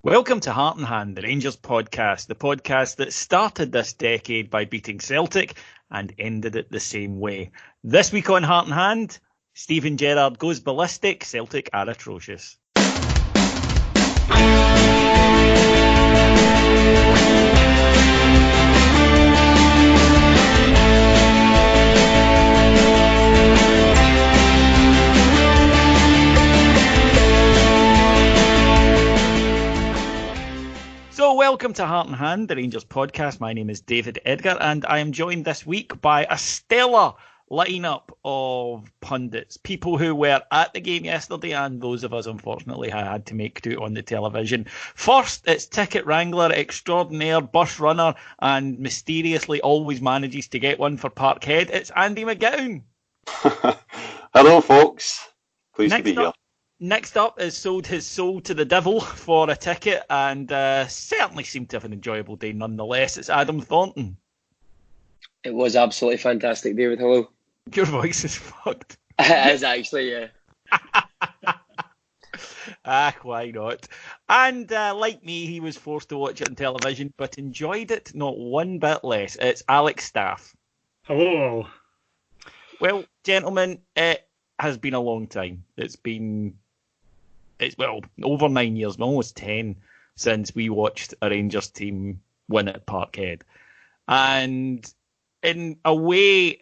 Welcome to Heart and Hand, the Rangers podcast, the podcast that started this decade by beating Celtic and ended it the same way. This week on Heart and Hand, Steven Gerrard goes ballistic, Celtic are atrocious. So welcome to Heart and Hand, the Rangers podcast. My name is David Edgar and I am joined this week by a stellar lineup of pundits, people who were at the game yesterday and those of us unfortunately had to make do on the television. First, it's ticket wrangler extraordinaire, bus runner and mysteriously always manages to get one for Parkhead. It's Andy McGowan. Hello folks, pleased to be here. Next up is sold his soul to the devil for a ticket and certainly seemed to have an enjoyable day nonetheless. It's Adam Thornton. It was absolutely fantastic, David. Hello. Your voice is fucked. It is actually, yeah. Why not? And like me, he was forced to watch it on television, but enjoyed it not one bit less. It's Alex Staff. Hello. Well, gentlemen, it has been a long time. It's over 9 years, almost 10, since we watched a Rangers team win at Parkhead. And in a way,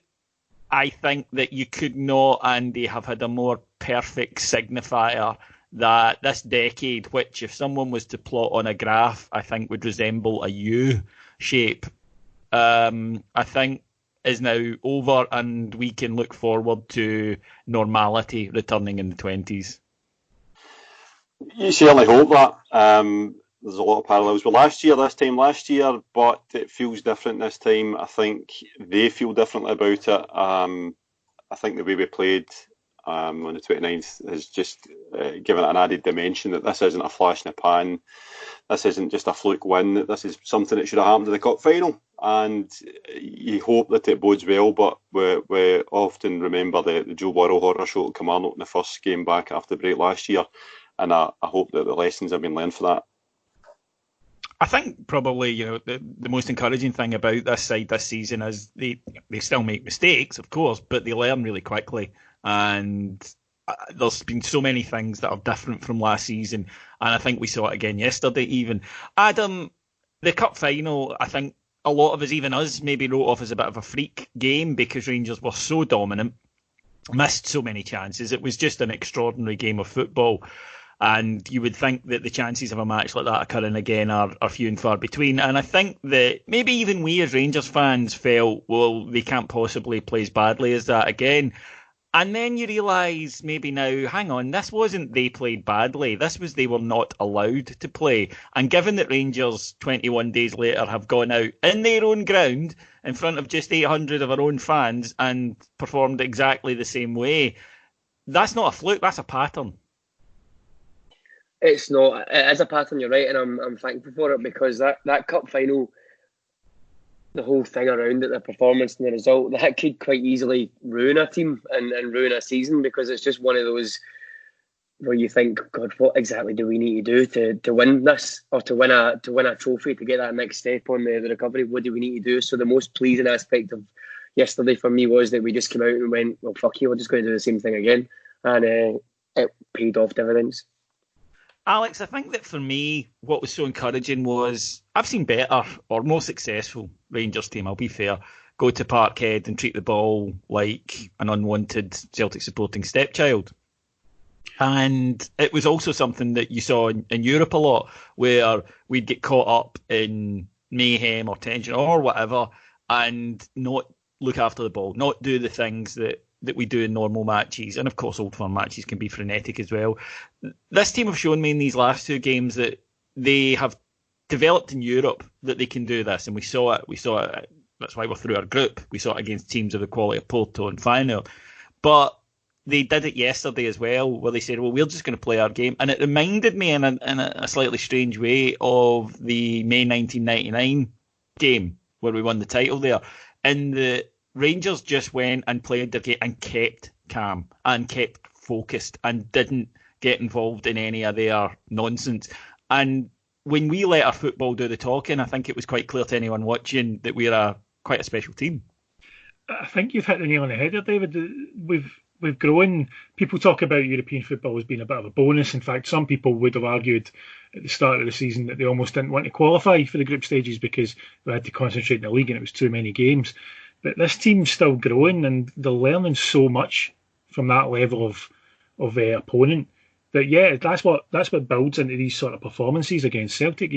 I think that you could not, Andy, have had a more perfect signifier that this decade, which if someone was to plot on a graph, I think would resemble a U shape, I think is now over and we can look forward to normality returning in the 20s. You certainly hope that. There's a lot of parallels with this time last year, but it feels different this time. I think they feel differently about it. I think the way we played on the 29th has just given it an added dimension that this isn't a flash in the pan. This isn't just a fluke win. That this is something that should have happened in the cup final. And you hope that it bodes well, but we often remember the Joe Burrow horror show at Kilmarnock in the first game back after the break last year. And I hope that the lessons have been learned for that. I think probably, the most encouraging thing about this side this season is they still make mistakes, of course, but they learn really quickly. And there's been so many things that are different from last season. And I think we saw it again yesterday even. Adam, the cup final, I think a lot of us, even us, maybe wrote off as a bit of a freak game because Rangers were so dominant, missed so many chances. It was just an extraordinary game of football. And you would think that the chances of a match like that occurring again are few and far between. And I think that maybe even we as Rangers fans felt, well, they can't possibly play as badly as that again. And then you realise maybe now, hang on, this wasn't they played badly. This was they were not allowed to play. And given that Rangers 21 days later have gone out in their own ground in front of just 800 of our own fans and performed exactly the same way, that's not a fluke, that's a pattern. It's not. It is a pattern, you're right, and I'm thankful for it because that cup final, the whole thing around it, the performance and the result, that could quite easily ruin a team and ruin a season because it's just one of those where you think, God, what exactly do we need to do to win this or to win a trophy, to get that next step on the recovery? What do we need to do? So the most pleasing aspect of yesterday for me was that we just came out and went, well, fuck you, we're just going to do the same thing again, and it paid off dividends. Alex, I think that for me, what was so encouraging was I've seen better or more successful Rangers team, I'll be fair, go to Parkhead and treat the ball like an unwanted Celtic supporting stepchild. And it was also something that you saw in Europe a lot, where we'd get caught up in mayhem or tension or whatever and not look after the ball, not do the things that we do in normal matches. And of course, Old Firm matches can be frenetic as well. This team have shown me in these last two games that they have developed in Europe that they can do this. And we saw it. That's why we're through our group. We saw it against teams of the quality of Porto and Feyenoord. But they did it yesterday as well, where they said, well, we're just going to play our game. And it reminded me in a slightly strange way of the May 1999 game where we won the title there. In the Rangers just went and played their game and kept calm and kept focused and didn't get involved in any of their nonsense. And when we let our football do the talking, I think it was quite clear to anyone watching that we're quite a special team. I think you've hit the nail on the head there, David. We've grown. People talk about European football as being a bit of a bonus. In fact, some people would have argued at the start of the season that they almost didn't want to qualify for the group stages because we had to concentrate in the league and it was too many games. But this team's still growing and they're learning so much from that level of opponent. That that's what builds into these sort of performances against Celtic.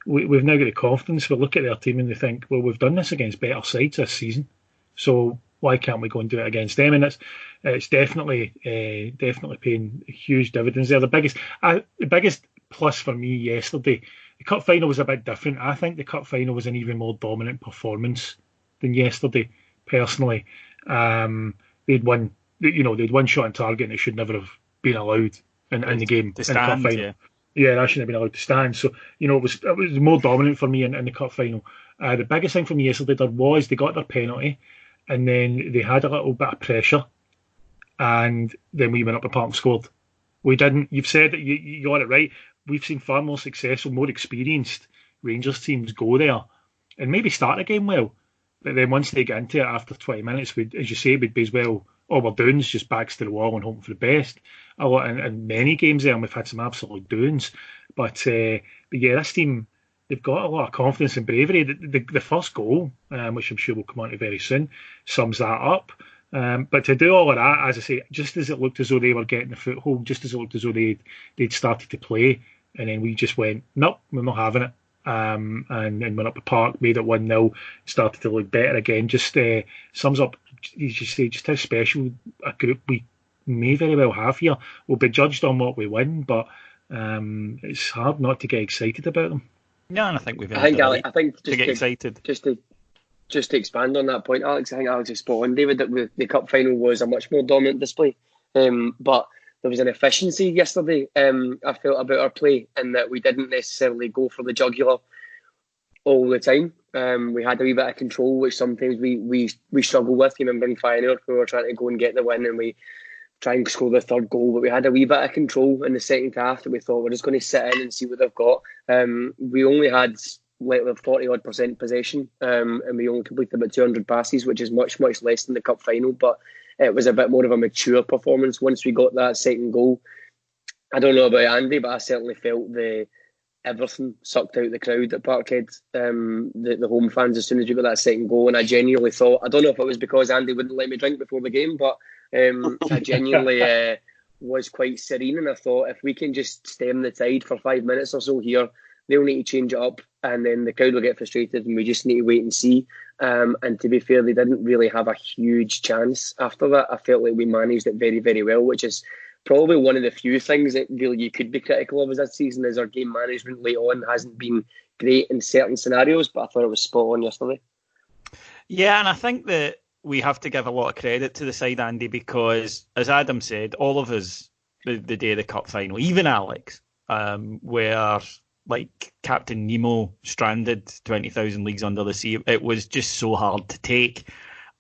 We've now got the confidence. We look at their team and we think, well, we've done this against better sides this season, so why can't we go and do it against them? And it's definitely paying huge dividends there. The biggest plus for me yesterday, the cup final was a bit different. I think the cup final was an even more dominant performance than yesterday. Personally, they'd won shot on target and it should never have been allowed in the game to stand, in the cup final. Yeah, that shouldn't have been allowed to stand. So it was more dominant for me in the cup final. The biggest thing for me yesterday they got their penalty, and then they had a little bit of pressure, and then we went up the park and scored. We didn't. You've said that you got it right. We've seen far more successful, more experienced Rangers teams go there and maybe start a game well, but then once they get into it after 20 minutes, as you say, we'd be as well. All we're doing is just backs to the wall and hoping for the best. A lot in many games there, and we've had some absolute doings. But yeah, this team, they've got a lot of confidence and bravery. The first goal, which I'm sure we'll come on to very soon, sums that up. But to do all of that, as I say, just as it looked as though they were getting the foothold, just as it looked as though they'd started to play, and then we just went, nope, we're not having it. And went up the park, made it 1-0, started to look better again. Just sums up, you just say, just how special a group we may very well have here. We'll be judged on what we win, but it's hard not to get excited about them. No, and I think I think to get excited. Just to expand on that point, Alex, I think Alex is spot on, David, that the cup final was a much more dominant display. But there was an efficiency yesterday, I felt, about our play, and that we didn't necessarily go for the jugular all the time. We had a wee bit of control, which sometimes we struggle with. You remember in Feyenoord, we were trying to go and get the win and we try and score the third goal, but we had a wee bit of control in the second half that we thought we're just going to sit in and see what they've got. We only had 40-odd% possession, and we only completed about 200 passes, which is much, much less than the cup final, but it was a bit more of a mature performance once we got that second goal. I don't know about Andy, but I certainly felt everything sucked out the crowd at Parkhead, the home fans, as soon as we got that second goal. And I genuinely thought, I don't know if it was because Andy wouldn't let me drink before the game, but I genuinely was quite serene. And I thought, if we can just stem the tide for 5 minutes or so here, they'll need to change it up, and then the crowd will get frustrated, and we just need to wait and see. And to be fair, they didn't really have a huge chance after that. I felt like we managed it very, very well, which is probably one of the few things that really you could be critical of us this season, is our game management late on hasn't been great in certain scenarios, but I thought it was spot on yesterday. Yeah, and I think that we have to give a lot of credit to the side, Andy, because, as Adam said, all of us, the day of the cup final, even Alex, were like Captain Nemo stranded 20,000 leagues under the sea. It was just so hard to take.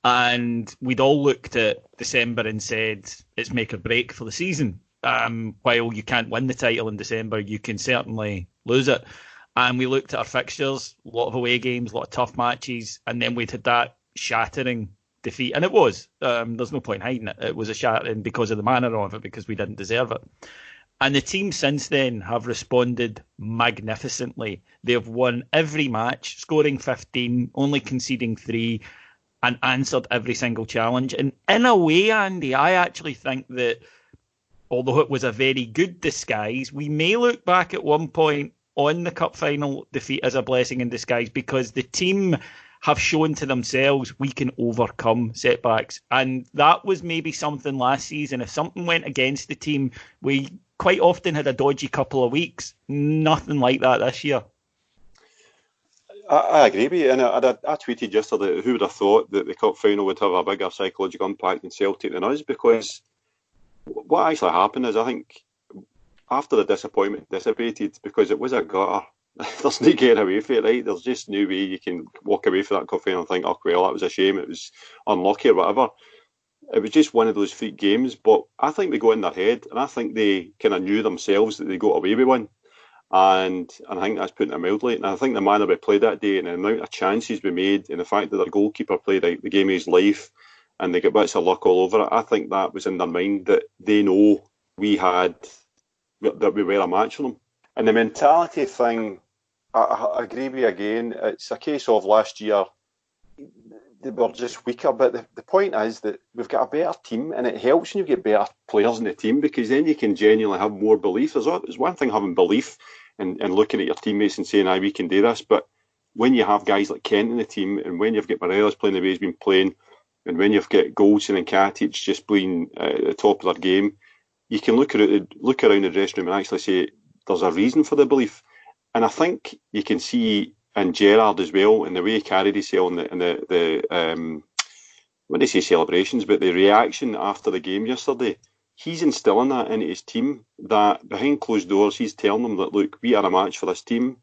And we'd all looked at December and said, it's make or break for the season. While you can't win the title in December, you can certainly lose it. And we looked at our fixtures, a lot of away games, a lot of tough matches, and then we'd had that shattering defeat. And it was. There's no point hiding it. It was a shattering because of the manner of it, because we didn't deserve it. And the team since then have responded magnificently. They've won every match, scoring 15, only conceding 3, and answered every single challenge. And in a way, Andy, I actually think that although it was a very good disguise, we may look back at one point on the cup final defeat as a blessing in disguise, because the team have shown to themselves we can overcome setbacks. And that was maybe something last season. If something went against the team, we quite often had a dodgy couple of weeks. Nothing like that this year. I agree with you, and I tweeted yesterday, who would have thought that the cup final would have a bigger psychological impact in Celtic than us, because what actually happened is, I think, after the disappointment dissipated, because it was a gutter, there's no getting away from it, right? There's just no way you can walk away from that cup final and think, oh, well, that was a shame, it was unlucky or whatever. It was just one of those freak games, but I think they got in their head, and I think they kind of knew themselves that they got away with one. And I think that's putting it mildly. And I think the manner we played that day and the amount of chances we made and the fact that their goalkeeper played out the game of his life and they got bits of luck all over it, I think that was in their mind that they know that we were a match for them. And the mentality thing, I agree with you again. It's a case of last year they were just weaker, but the point is that we've got a better team, and it helps when you get better players in the team because then you can genuinely have more belief. There's one thing having belief and looking at your teammates and saying, we can do this, but when you have guys like Kent in the team, and when you've got Morelos playing the way he's been playing, and when you've got Goldson and Katic just playing at the top of their game, you can look around the dressing room and actually say there's a reason for the belief. And I think you can see in Gerrard as well, in the way he carried himself in the when they say celebrations, but the reaction after the game yesterday, he's instilling that into his team, that behind closed doors, he's telling them that, look, we are a match for this team.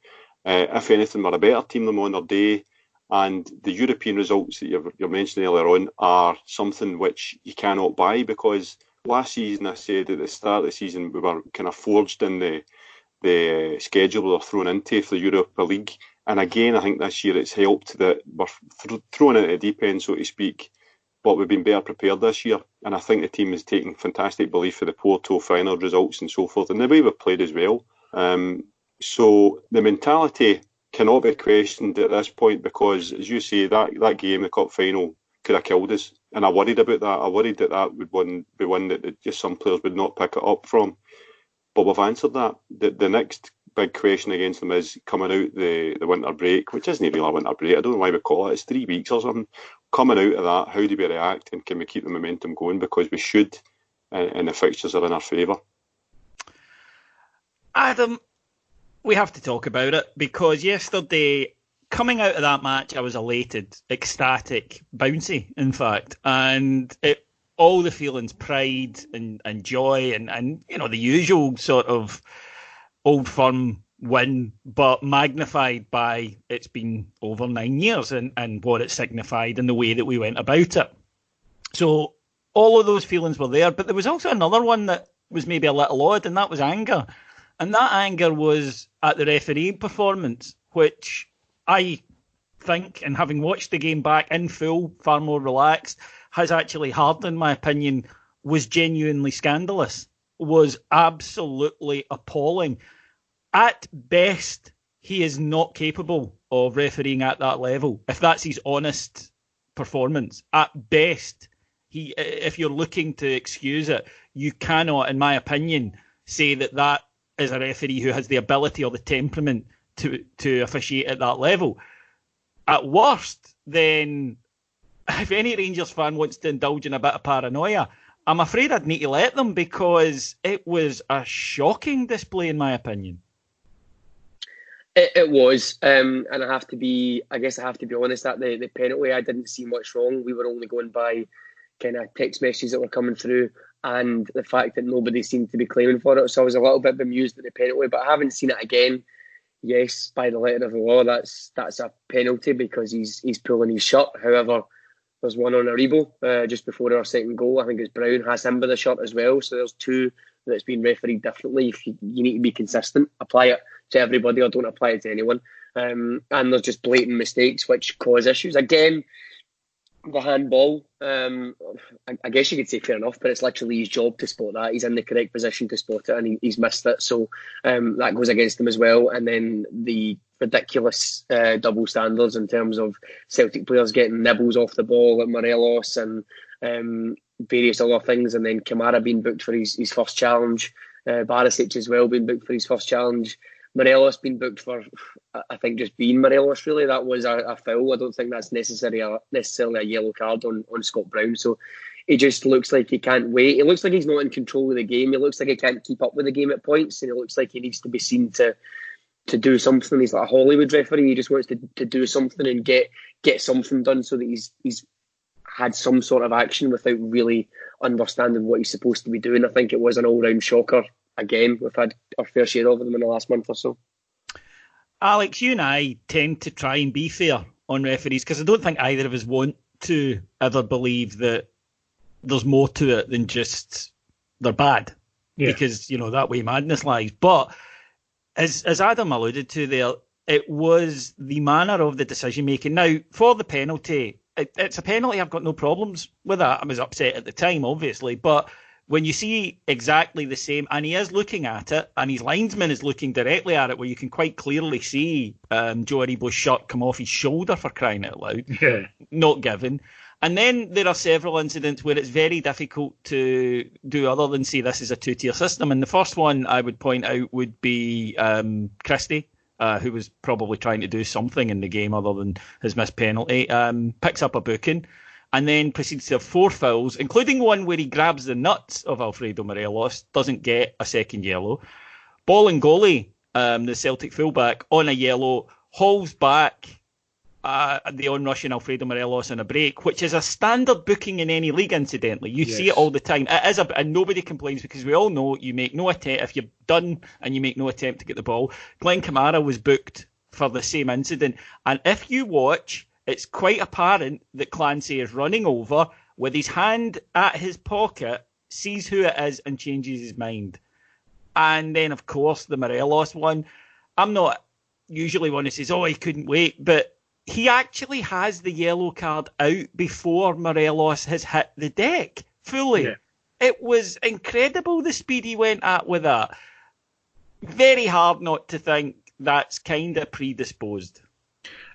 If anything, we're a better team than on their day. And the European results that you're mentioning earlier on are something which you cannot buy, because last season I said at the start of the season we were kind of forged in the schedule we were thrown into for the Europa League. And again, I think this year it's helped that we're thrown into the deep end, so to speak, but we've been better prepared this year. And I think the team is taking fantastic belief for the Porto final results and so forth, and the way we've played as well. So the mentality cannot be questioned at this point, because, as you say, that game, the cup final, could have killed us. And I worried about that. I worried that would be one that just some players would not pick it up from. But we've answered that. The next big question against them is coming out the winter break, which isn't even a winter break. I don't know why we call it. It's 3 weeks or something. Coming out of that, how do we react, and can we keep the momentum going? Because we should, and the fixtures are in our favour. Adam, we have to talk about it, because yesterday, coming out of that match, I was elated, ecstatic, bouncy, in fact, and all the feelings, pride and joy, and the usual sort of Old Firm win, but magnified by it's been over 9 years and what it signified and the way that we went about it. So all of those feelings were there, but there was also another one that was maybe a little odd, and that was anger. And that anger was at the referee performance, which I think, and having watched the game back in full, far more relaxed, has actually hardened my opinion, was genuinely scandalous, was absolutely appalling. At best, he is not capable of refereeing at that level, if that's his honest performance. At best, if you're looking to excuse it, you cannot, in my opinion, say that is a referee who has the ability or the temperament to officiate at that level. At worst, then, if any Rangers fan wants to indulge in a bit of paranoia, I'm afraid I'd need to let them, because it was a shocking display, in my opinion. It was, and I have to be honest, that the penalty, I didn't see much wrong. We were only going by kind of text messages that were coming through, and the fact that nobody seemed to be claiming for it. So I was a little bit bemused at the penalty, but I haven't seen it again. Yes, by the letter of the law, that's a penalty because he's pulling his shirt. However, there's one on Aribo just before our second goal. I think it's Brown has him by the shirt as well. So there's two that's been refereed differently. If you need to be consistent, apply it to everybody or don't apply it to anyone. And there's just blatant mistakes which cause issues. Again, the handball, I guess you could say fair enough, but it's literally his job to spot that. He's in the correct position to spot it, and he's missed it. So that goes against him as well. And then the ridiculous double standards in terms of Celtic players getting nibbles off the ball at Morelos and various other things. And then Kamara being booked for his first challenge. Barisic as well being booked for his first challenge. Morelos being booked for, I think, just being Morelos, really. That was a foul. I don't think that's necessarily a yellow card on Scott Brown. So it just looks like he can't wait. It looks like he's not in control of the game. It looks like he can't keep up with the game at points. And it looks like he needs to be seen to do something. He's like a Hollywood referee. He just wants to do something and get something done so that he's had some sort of action without really understanding what he's supposed to be doing. I think it was an all-round shocker. Again, we've had our fair share of them in the last month or so. Alex, you and I tend to try and be fair on referees, because I don't think either of us want to ever believe that there's more to it than just they're bad. Yeah. Because, that way madness lies. But As Adam alluded to there, it was the manner of the decision making. Now, for the penalty, it's a penalty. I've got no problems with that. I was upset at the time, obviously, but when you see exactly the same, and he is looking at it, and his linesman is looking directly at it, where you can quite clearly see Joe Aribo's shirt come off his shoulder, for crying out loud. Yeah. Not given. And then there are several incidents where it's very difficult to do other than say this is a two-tier system. And the first one I would point out would be Christie, who was probably trying to do something in the game other than his missed penalty, picks up a booking and then proceeds to have 4 fouls, including one where he grabs the nuts of Alfredo Morelos, doesn't get a second yellow. Bolingoli, the Celtic fullback, on a yellow, hauls back the on-rushing Alfredo Morelos on a break, which is a standard booking in any league, incidentally. You see it all the time. It is and nobody complains because we all know you make no attempt. If you're done and you make no attempt to get the ball, Glenn Kamara was booked for the same incident. And if you watch, it's quite apparent that Clancy is running over with his hand at his pocket, sees who it is and changes his mind. And then, of course, the Morelos one. I'm not usually one who says, he couldn't wait, but he actually has the yellow card out before Morelos has hit the deck fully. Yeah. It was incredible the speed he went at with that. Very hard not to think that's kind of predisposed.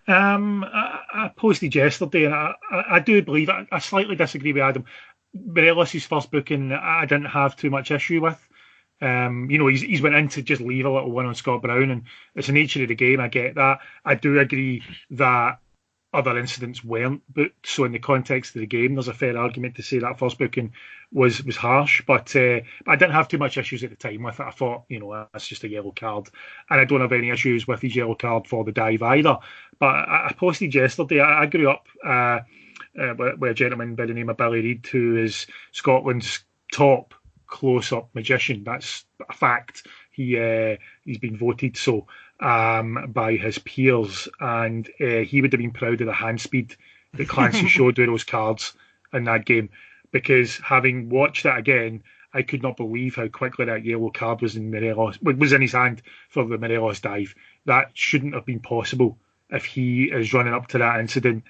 I posted yesterday, and I do believe, I slightly disagree with Adam. Morelos' first booking, I didn't have too much issue with. He's went in to just leave a little one on Scott Brown, and it's the nature of the game. I get that. I do agree that other incidents weren't booked. So in the context of the game, there's a fair argument to say that first booking was harsh. But I didn't have too much issues at the time with it. I thought, that's just a yellow card, and I don't have any issues with his yellow card for the dive either. But I posted yesterday. I grew up with a gentleman by the name of Billy Reid, who is Scotland's top close-up magician. That's a fact. He's been voted so by his peers, and he would have been proud of the hand speed that Clancy showed with those cards in that game, because having watched that again, I could not believe how quickly that yellow card was in his hand for the Morelos dive. That shouldn't have been possible if he is running up to that incident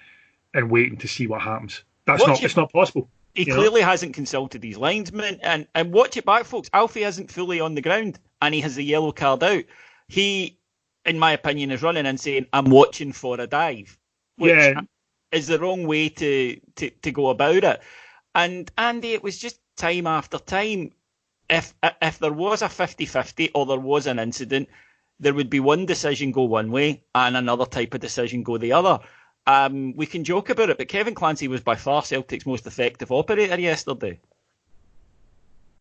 and waiting to see what happens. It's not possible. He clearly hasn't consulted his linesman. And watch it back, folks. Alfie isn't fully on the ground and he has the yellow card out. He, in my opinion, is running and saying, I'm watching for a dive, which is the wrong way to go about it. And Andy, it was just time after time. If there was a 50-50 or there was an incident, there would be one decision go one way and another type of decision go the other. We can joke about it, but Kevin Clancy was by far Celtic's most effective operator yesterday.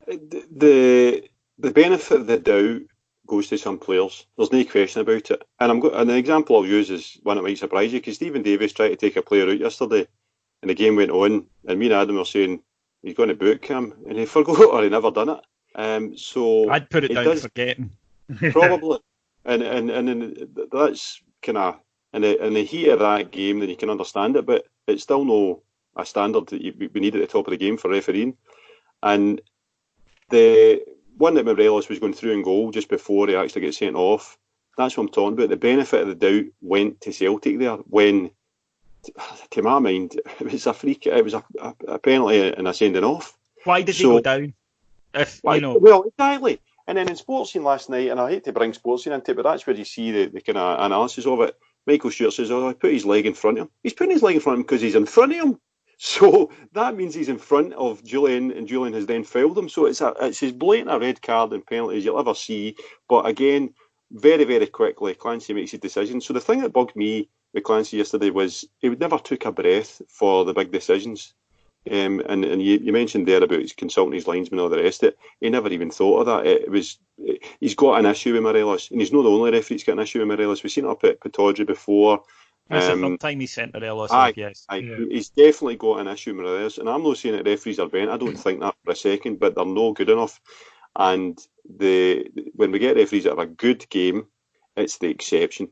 The benefit of the doubt goes to some players. There's no question about it. And an example I'll use is one that might surprise you, because Stephen Davis tried to take a player out yesterday, and the game went on, and me and Adam were saying he's going to book him, and he forgot or he never done it. So I'd put it down to forgetting. Probably, and that's kind of. In the heat of that game, then you can understand it, but it's still no a standard that we need at the top of the game for refereeing. And the one that Morelos was going through in goal just before he actually gets sent off, that's what I'm talking about. The benefit of the doubt went to Celtic there when, to my mind, it was a free kick, it was a penalty and a sending off. Why did he go down? Well, exactly. And then in Sportscene last night, and I hate to bring Sportscene into it, but that's where you see the kind of analysis of it. Michael Stewart says, he put his leg in front of him. He's putting his leg in front of him because he's in front of him. So that means he's in front of Julian, and Julian has then fouled him. So it's as blatant a red card and penalty as you'll ever see. But again, very, very quickly, Clancy makes his decision. So the thing that bugged me with Clancy yesterday was he never took a breath for the big decisions. And you mentioned there about his consulting his linesman and all the rest of it. He never even thought of that. He's got an issue with Morelos, and he's not the only referee that's got an issue with Morelos. We've seen it up at Pataudry before. That's the third time he sent Morelos off, yes. He's definitely got an issue with Morelos, and I'm not saying that referees are bent. I don't think that for a second, but they're not good enough. And when we get referees that have a good game, it's the exception.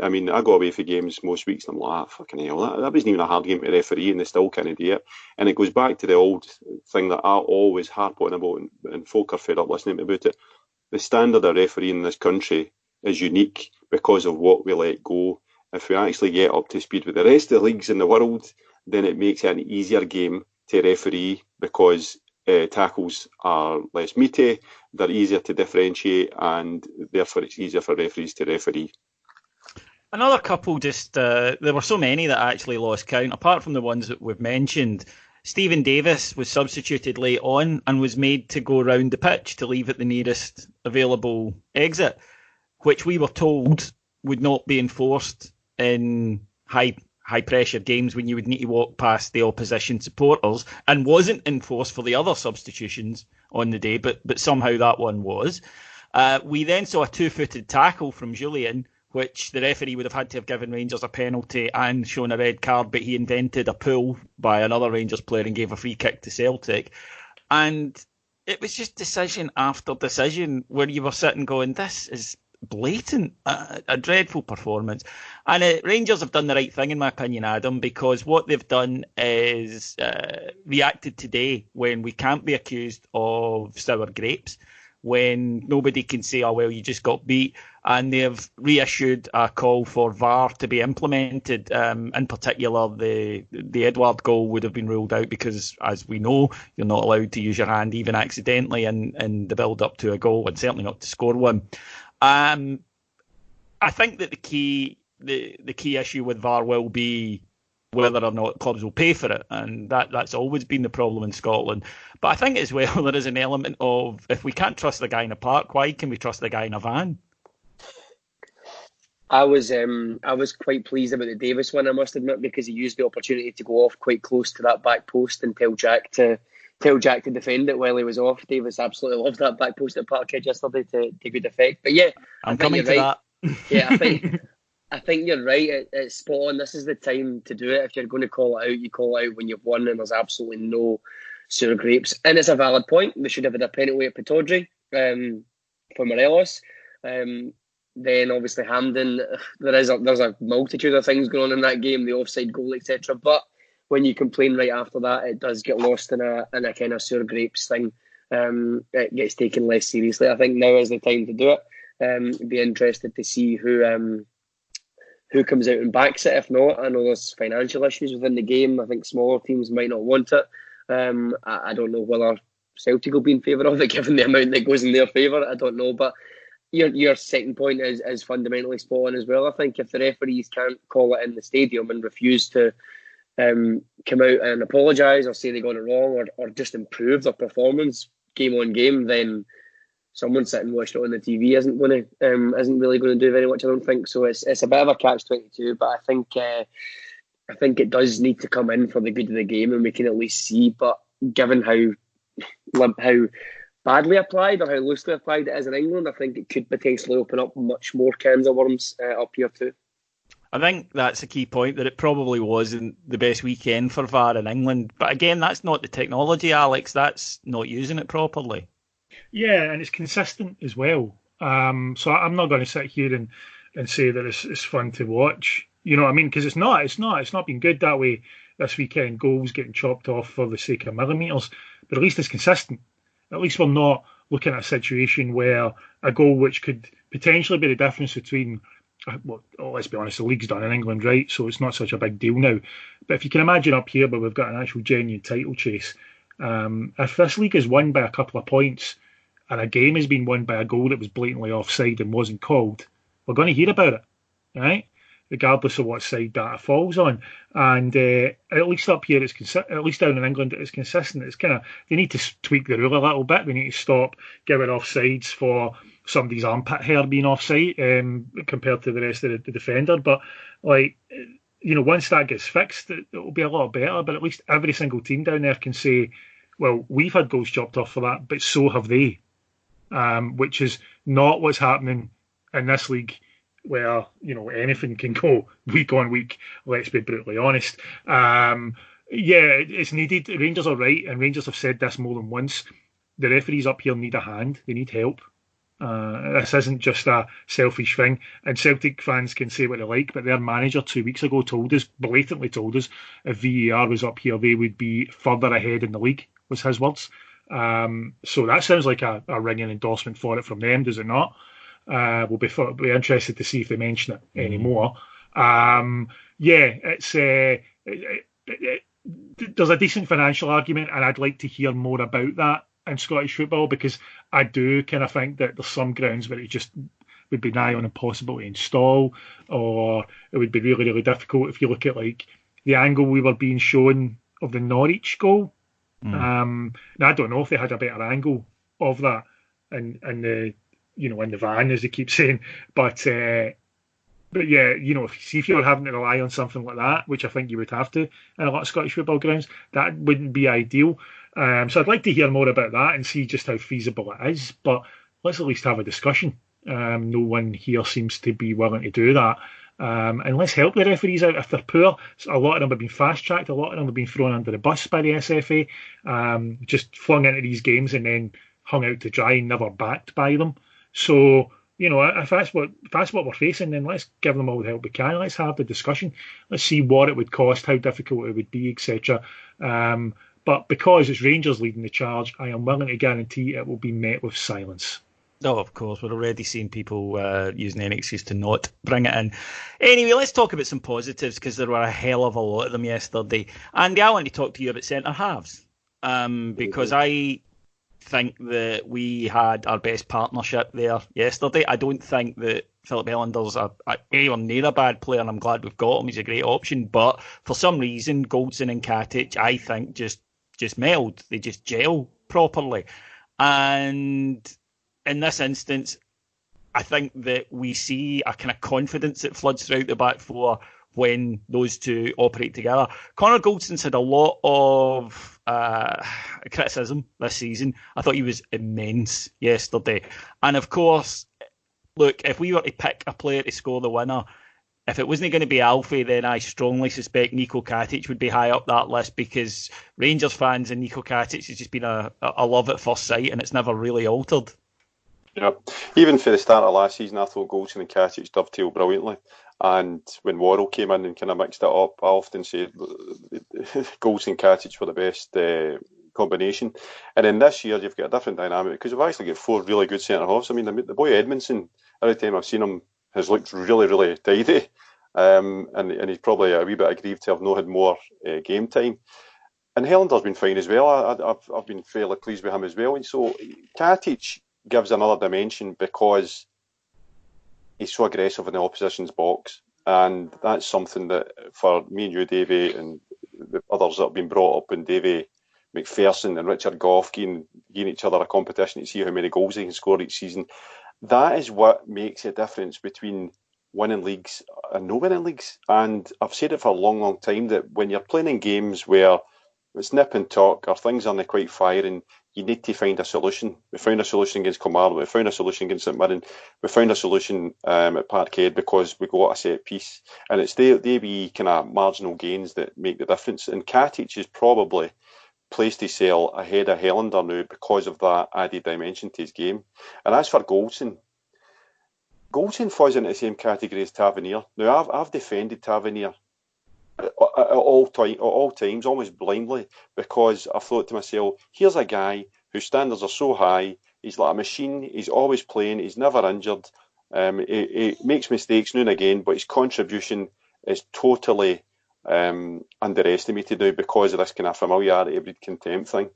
I mean, I go away for games most weeks and I'm like, fucking hell, that wasn't even a hard game to referee, and they still can't do it. And it goes back to the old thing that I always harp on about, and folk are fed up listening about it. The standard of refereeing in this country is unique because of what we let go. If we actually get up to speed with the rest of the leagues in the world, then it makes it an easier game to referee because tackles are less meaty, they're easier to differentiate, and therefore it's easier for referees to referee. Another couple there were so many that I actually lost count, apart from the ones that we've mentioned. Stephen Davis was substituted late on and was made to go round the pitch to leave at the nearest available exit, which we were told would not be enforced in high pressure games when you would need to walk past the opposition supporters, and wasn't enforced for the other substitutions on the day, but somehow that one was. We then saw a 2-footed tackle from Julian, which the referee would have had to have given Rangers a penalty and shown a red card, but he invented a pull by another Rangers player and gave a free kick to Celtic. And it was just decision after decision where you were sitting going, this is blatant, a dreadful performance. And Rangers have done the right thing, in my opinion, Adam, because what they've done is reacted today when we can't be accused of sour grapes, when nobody can say, oh, well, you just got beat. And they've reissued a call for VAR to be implemented. In particular, the Edouard goal would have been ruled out because, as we know, you're not allowed to use your hand even accidentally in the build-up to a goal, and certainly not to score one. I think that the key issue with VAR will be whether or not clubs will pay for it, and that's always been the problem in Scotland. But I think as well there is an element of, if we can't trust the guy in a park, why can we trust the guy in a van? I was quite pleased about the Davis one, I must admit, because he used the opportunity to go off quite close to that back post and tell Jack to defend it while he was off. Davis absolutely loved that back post at Parkhead yesterday to good effect. But yeah, I'm coming to that. Yeah, I think you're right. It's spot on. This is the time to do it. If you're going to call it out, you call it out when you've won and there's absolutely no sour grapes. And it's a valid point. They should have had a penalty at Pittodrie for Morelos. Then obviously Hampden. There's a multitude of things going on in that game, the offside goal, etc. But when you complain right after that, it does get lost in a kind of sour grapes thing. It gets taken less seriously. I think now is the time to do it. Be interested to see who comes out and backs it. If not, I know there's financial issues within the game. I think smaller teams might not want it. I don't know whether Celtic will be in favour of it, given the amount that goes in their favour. I don't know, but your second point is fundamentally spot on as well. I think if the referees can't call it in the stadium and refuse to come out and apologise or say they got it wrong or just improve their performance game on game, then someone sitting watching it on the TV isn't really going to do very much, I don't think. So it's a bit of a catch-22, but I think it does need to come in for the good of the game, and we can at least see. But given how badly applied or how loosely applied it is in England, I think it could potentially open up much more cans of worms up here too. I think that's a key point, that it probably wasn't the best weekend for VAR in England. But again, that's not the technology, Alex. That's not using it properly. Yeah, and it's consistent as well. So I'm not going to sit here and say that it's fun to watch. You know what I mean? Because it's not been good that way this weekend. Goals getting chopped off for the sake of millimetres. But at least it's consistent. At least we're not looking at a situation where a goal which could potentially be the difference between, well, let's be honest, the league's done in England, right? So it's not such a big deal now. But if you can imagine up here where we've got an actual genuine title chase, if this league is won by a couple of points and a game has been won by a goal that was blatantly offside and wasn't called, we're going to hear about it, right? Regardless of what side that falls on. And at least up here, at least down in England, it's consistent. It's kind of, they need to tweak the rule a little bit. They need to stop giving offsides for somebody's armpit hair being offside compared to the rest of the defender. But like, you know, once that gets fixed, it'll be a lot better. But at least every single team down there can say, well, we've had goals chopped off for that, but so have they. Which is not what's happening in this league, where, you know, anything can go week on week, let's be brutally honest. Yeah, it's needed. Rangers are right, and Rangers have said this more than once. The referees up here need a hand. They need help. This isn't just a selfish thing. And Celtic fans can say what they like, but their manager 2 weeks ago blatantly told us, if VAR was up here, they would be further ahead in the league, was his words. So that sounds like a ringing endorsement for it from them, does it not? We'll be interested to see if they mention it anymore. There's a decent financial argument, and I'd like to hear more about that in Scottish football, because I do kind of think that there's some grounds where it just would be nigh on impossible to install, or it would be really, really difficult. If you look at like the angle we were being shown of the Norwich goal, now I don't know if they had a better angle of that in the in the van, as they keep saying, but yeah, if you were having to rely on something like that, which I think you would have to in a lot of Scottish football grounds, that wouldn't be ideal. So I'd like to hear more about that and see just how feasible it is. But let's at least have a discussion. No one here seems to be willing to do that. And let's help the referees out if they're poor. A lot of them have been fast-tracked. A lot of them have been thrown under the bus by the SFA, just flung into these games and then hung out to dry and never backed by them. So, if that's what we're facing, then let's give them all the help we can. Let's have the discussion. Let's see what it would cost, how difficult it would be, etc. But because it's Rangers leading the charge, I am willing to guarantee it will be met with silence. Oh, of course. We're already seeing people using any excuse to not bring it in. Anyway, let's talk about some positives, because there were a hell of a lot of them yesterday. Andy, I want to talk to you about centre-halves, because I think that we had our best partnership there yesterday. I don't think that Philip Ellender's anywhere near a bad player, and I'm glad we've got him. He's a great option. But for some reason, Goldson and Katic, I think, just meld. They just gel properly. And in this instance, I think that we see a kind of confidence that floods throughout the back four when those two operate together. Connor Goldson's had a lot of criticism this season. I thought he was immense yesterday. And of course, look, if we were to pick a player to score the winner, if it wasn't going to be Alfie, then I strongly suspect Nico Katic would be high up that list, because Rangers fans and Nico Katic has just been a love at first sight, and it's never really altered. Yeah, even for the start of last season, I thought Goldson and Katic dovetailed brilliantly. And when Worrell came in and kind of mixed it up, I often say Goldson and Katic were the best combination. And then this year, you've got a different dynamic, because we've actually got four really good centre-halves. I mean, the boy Edmondson, every time I've seen him, has looked really, really tidy. And he's probably a wee bit aggrieved to have not had more game time. And Hellender's been fine as well. I've been fairly pleased with him as well. And so Katic gives another dimension, because he's so aggressive in the opposition's box, and that's something that for me and you, Davey, and the others that have been brought up, and Davey McPherson and Richard Goff giving each other a competition to see how many goals they can score each season. That is what makes a difference between winning leagues and no winning leagues. And I've said it for a long, long time, that when you're playing in games where it's nip and tuck or things aren't quite firing, you need to find a solution. We found a solution against Kilmarnock. We found a solution against St Mirren. We found a solution at Parkhead, because we got a set piece. And it's they be kind of marginal gains that make the difference. And Katic is probably placed himself ahead of Helander now because of that added dimension to his game. And as for Goldson falls into the same category as Tavernier. Now, I've defended Tavernier at all times, almost blindly, because I thought to myself, here's a guy whose standards are so high, he's like a machine, he's always playing, he's never injured, he makes mistakes now and again, but his contribution is totally underestimated now because of this kind of familiarity, breed contempt thing.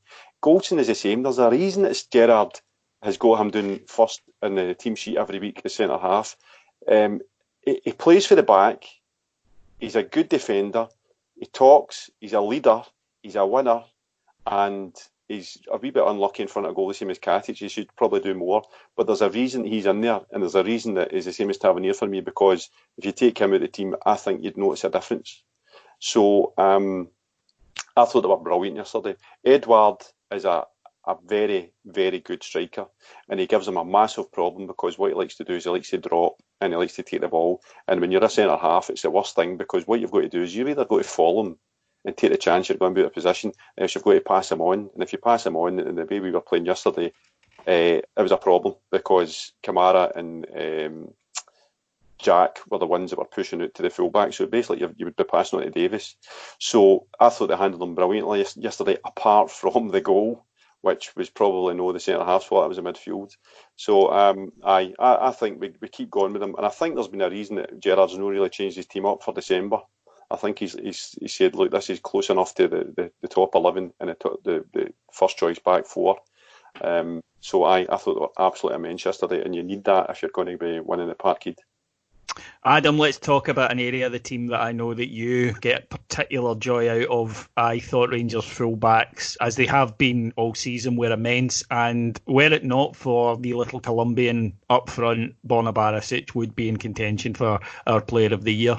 Goldson is the same. There's a reason that Gerrard has got him doing first in the team sheet every week as centre half. He plays for the back. He's a good defender. He talks. He's a leader. He's a winner, and he's a wee bit unlucky in front of goal, the same as Katic. He should probably do more. But there's a reason he's in there, and there's a reason that is the same as Tavernier for me, because if you take him out of the team, I think you'd notice a difference. So I thought they were brilliant yesterday. Edouard is a very, very good striker, and he gives him a massive problem, because what he likes to do is he likes to drop and he likes to take the ball. And when you're a centre half, it's the worst thing, because what you've got to do is you've either got to follow him and take the chance you're going to be out of position, and else you've got to pass him on. And if you pass him on, in the way we were playing yesterday, it was a problem, because Kamara and Jack were the ones that were pushing out to the fullback. So basically you would be passing on to Davis. So I thought they handled them brilliantly yesterday, apart from the goal, which was probably no the centre half spot. It was a midfield. So I think we keep going with him, and I think there's been a reason that Gerrard's not really changed his team up for December. I think he said, look, this is close enough to the top 11 and the first choice back four. So I thought they were absolutely immense yesterday, and you need that if you're going to be winning at Parkhead. Adam, let's talk about an area of the team that I know that you get particular joy out of. I thought Rangers fullbacks, as they have been all season, were immense, and were it not for the little Colombian up front, Borna Barisic would be in contention for our Player of the Year.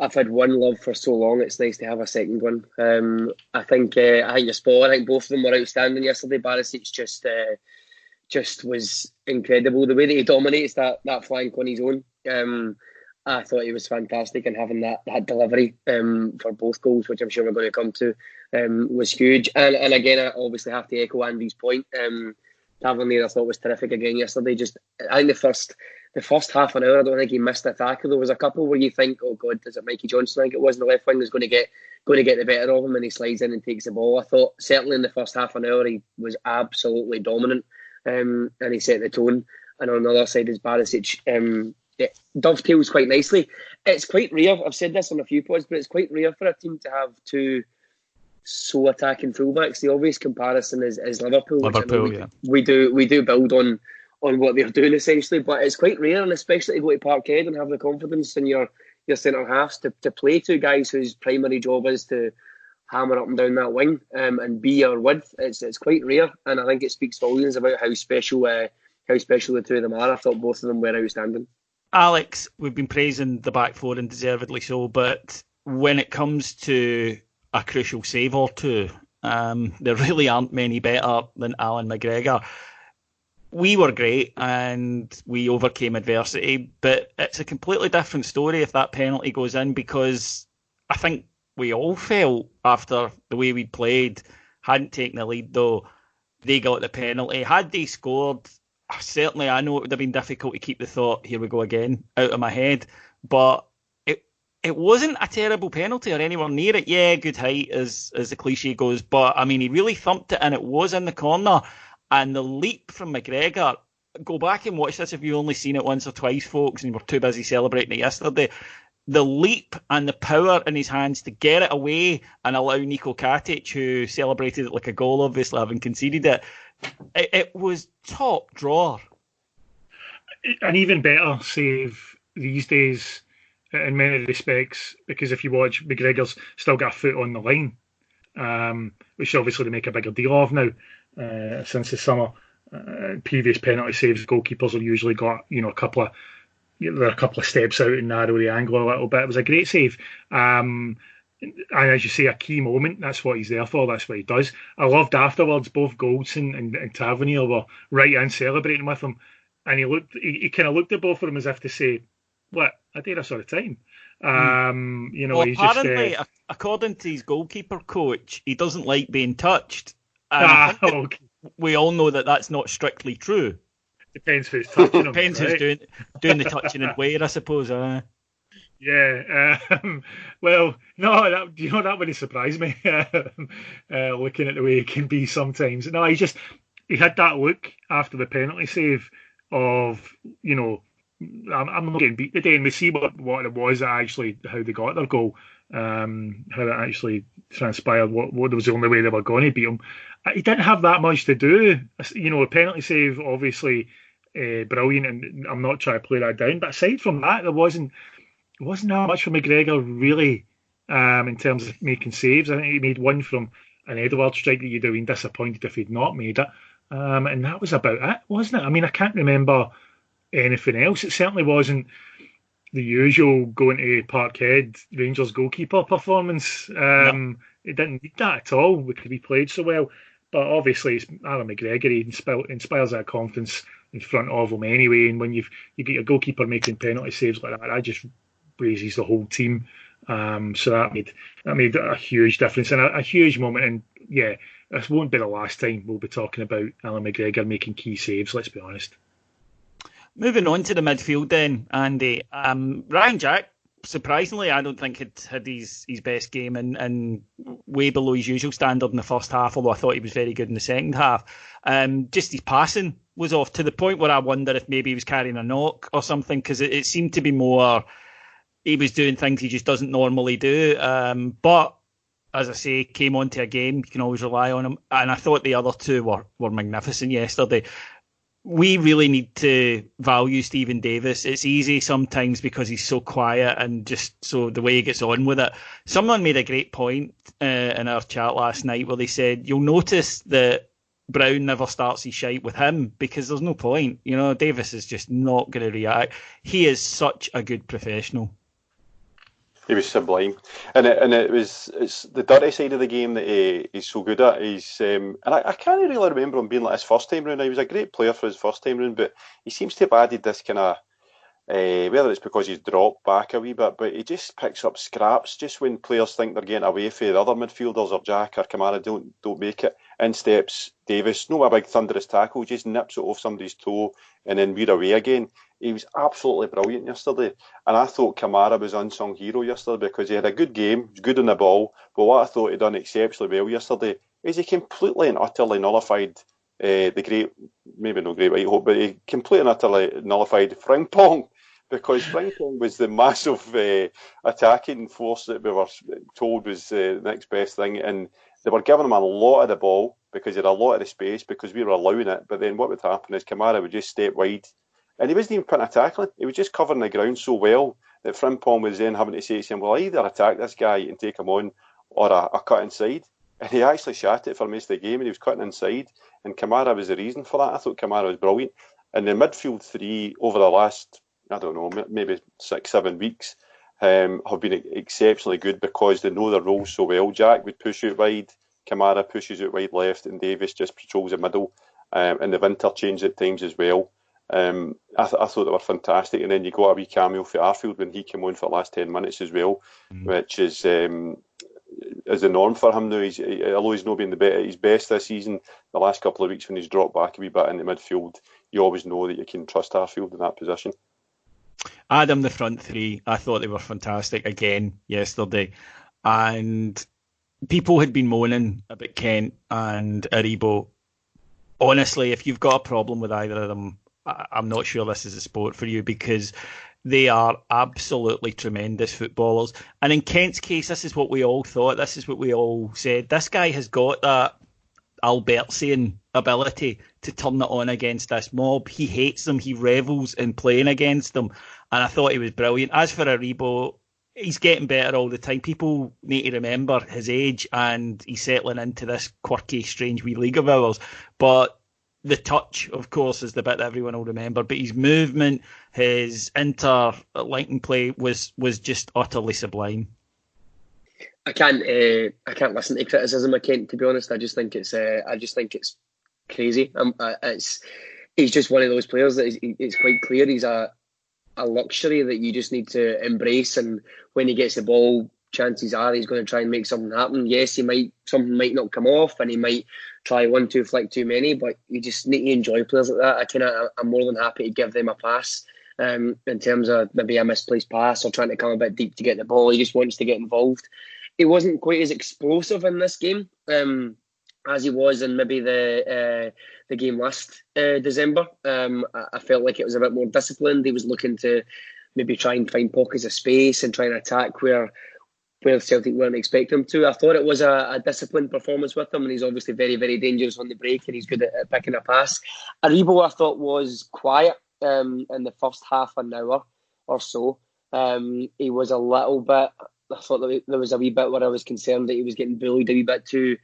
I've had one love for so long. It's nice to have a second one. I think you're spot on. I think both of them were outstanding yesterday. Barisic just was incredible. The way that he dominates that flank on his own, I thought he was fantastic, and having that delivery for both goals, which I'm sure we're going to come to, was huge. And again, I obviously have to echo Andy's point. Tavernier, I thought, was terrific again yesterday. I think the first half an hour, I don't think he missed a tackle. There was a couple where you think, oh God, is it Mikey Johnson? I think it was, in the left wing, is going to get the better of him, and he slides in and takes the ball. I thought certainly in the first half an hour he was absolutely dominant, and he set the tone. And on the other side is Barisic. It dovetails quite nicely. It's quite rare. I've said this on a few pods, but it's quite rare for a team to have two so attacking fullbacks. The obvious comparison is Liverpool. We do build on what they're doing essentially, but it's quite rare, and especially to go to Parkhead and have the confidence in your centre halves to play two guys whose primary job is to hammer up and down that wing and be your width. It's quite rare, and I think it speaks volumes about how special the two of them are. I thought both of them were outstanding. Alex, we've been praising the back four, and deservedly so, but when it comes to a crucial save or two, there really aren't many better than Alan McGregor. We were great and we overcame adversity, but it's a completely different story if that penalty goes in, because I think we all felt after the way we played, hadn't taken the lead though, they got the penalty. Had they scored, certainly I know it would have been difficult to keep the thought, here we go again, out of my head, but it wasn't a terrible penalty or anywhere near it. Yeah, good height as the cliche goes, but I mean, he really thumped it and it was in the corner. And the leap from McGregor, go back and watch this if you've only seen it once or twice, folks, and you were too busy celebrating it yesterday. The leap and the power in his hands to get it away and allow Niko Katic, who celebrated it like a goal, obviously having conceded it, it was top drawer. An even better save these days in many respects, because if you watch, McGregor's still got a foot on the line, which obviously they make a bigger deal of now. Since the summer, previous penalty saves, goalkeepers have usually got a couple of steps out and narrow the angle a little bit. It was a great save, and as you say, a key moment. That's what he's there for. That's what he does. I loved afterwards, both Goldson and Tavernier were right in celebrating with him, and he kind of looked at both of them as if to say, "What? I do this all the time." Well, he's apparently, according to his goalkeeper coach, he doesn't like being touched. Okay. We all know that that's not strictly true. Depends who's touching him. Depends right? who's doing the touching and where, I suppose. Yeah. Well, no, that wouldn't surprise me. Looking at the way he can be sometimes. No, he had that look after the penalty save of, I'm not getting beat today, and we see what it was actually, how they got their goal, how it actually transpired, what was the only way they were going to beat him. He didn't have that much to do. A penalty save, obviously, brilliant, and I'm not trying to play that down, but aside from that, there wasn't that much for McGregor, really, in terms of making saves. I think he made one from an Edwards strike that you'd have been disappointed if he'd not made it, and that was about it, wasn't it? I mean, I can't remember anything else. It certainly wasn't the usual going to Parkhead Rangers goalkeeper performance. No. It didn't need that at all because he played so well. But obviously, it's Alan McGregor. He inspires that confidence in front of him anyway. And when you get your goalkeeper making penalty saves like that just raises the whole team. So that made a huge difference and a huge moment. And yeah, this won't be the last time we'll be talking about Alan McGregor making key saves. Let's be honest. Moving on to the midfield then, Andy. Ryan Jack surprisingly, I don't think he'd had his best game and way below his usual standard in the first half, although I thought he was very good in the second half. Just his passing was off to the point where I wonder if maybe he was carrying a knock or something, because it seemed to be more he was doing things he just doesn't normally do. But as I say, came onto a game, you can always rely on him. And I thought the other two were magnificent yesterday. We really need to value Stephen Davis. It's easy sometimes because he's so quiet and just so the way he gets on with it. Someone made a great point in our chat last night where they said, you'll notice that Brown never starts his shite with him because there's no point. You know, Davis is just not going to react. He is such a good professional. He was sublime, and it's the dirty side of the game that he's so good at. And I can't really remember him being like his first time round. He was a great player for his first time round, but he seems to have added this kind of whether it's because he's dropped back a wee bit, but he just picks up scraps just when players think they're getting away from the other midfielders or Jack or Kamara don't make it. In steps Davis, no a big thunderous tackle, just nips it off somebody's toe and then we're away again. He was absolutely brilliant yesterday, and I thought Kamara was unsung hero yesterday because he had a good game, he was good on the ball, but what I thought he'd done exceptionally well yesterday is he completely and utterly nullified the great, maybe no great white hope, but he completely and utterly nullified Frimpong, because Frimpong was the massive attacking force that we were told was the next best thing, and they were giving him a lot of the ball because he had a lot of the space because we were allowing it, but then what would happen is Kamara would just step wide. And he wasn't even putting a tackle in. He was just covering the ground so well that Frimpong was then having to say to him, well, either attack this guy and take him on or a cut inside. And he actually shot it for most of the game and he was cutting inside. And Kamara was the reason for that. I thought Kamara was brilliant. And the midfield three over the last, I don't know, maybe 6-7 weeks have been exceptionally good because they know their roles so well. Jack would push out wide, Kamara pushes out wide left, and Davis just patrols the middle. And they've interchanged at times as well. I thought they were fantastic, and then you got a wee cameo for Arfield when he came on for the last 10 minutes as well, which is the norm for him now. Although he's not been his best this season, the last couple of weeks when he's dropped back a wee bit in the midfield, you always know that you can trust Arfield in that position. Adam, the front three, I thought they were fantastic again yesterday, and people had been moaning about Kent and Aribo. Honestly, if you've got a problem with either of them, I'm not sure this is a sport for you, because they are absolutely tremendous footballers. And in Kent's case, this is what we all thought. This is what we all said. This guy has got that Albertsian ability to turn it on against this mob. He hates them. He revels in playing against them. And I thought he was brilliant. As for Aribo, he's getting better all the time. People need to remember his age and he's settling into this quirky, strange wee league of ours. But the touch, of course, is the bit that everyone will remember. But his movement, his interlinking play was just utterly sublime. I can't listen to criticism of Kent, to be honest. I just think it's crazy. He's just one of those players that it's quite clear he's a luxury that you just need to embrace. And when he gets the ball, chances are he's going to try and make something happen. Yes, something might not come off, and he might try 1-2 flick too many. But you just need to enjoy players like that. I'm more than happy to give them a pass. In terms of maybe a misplaced pass or trying to come a bit deep to get the ball, he just wants to get involved. He wasn't quite as explosive in this game as he was in maybe the game last December. I felt like it was a bit more disciplined. He was looking to maybe try and find pockets of space and try and attack where Celtic weren't expecting him to. I thought it was a disciplined performance with him, and he's obviously very, very dangerous on the break, and he's good at picking a pass. Aribo, I thought, was quiet in the first half an hour or so. He was a little bit... I thought that there was a wee bit where I was concerned that he was getting bullied a wee bit too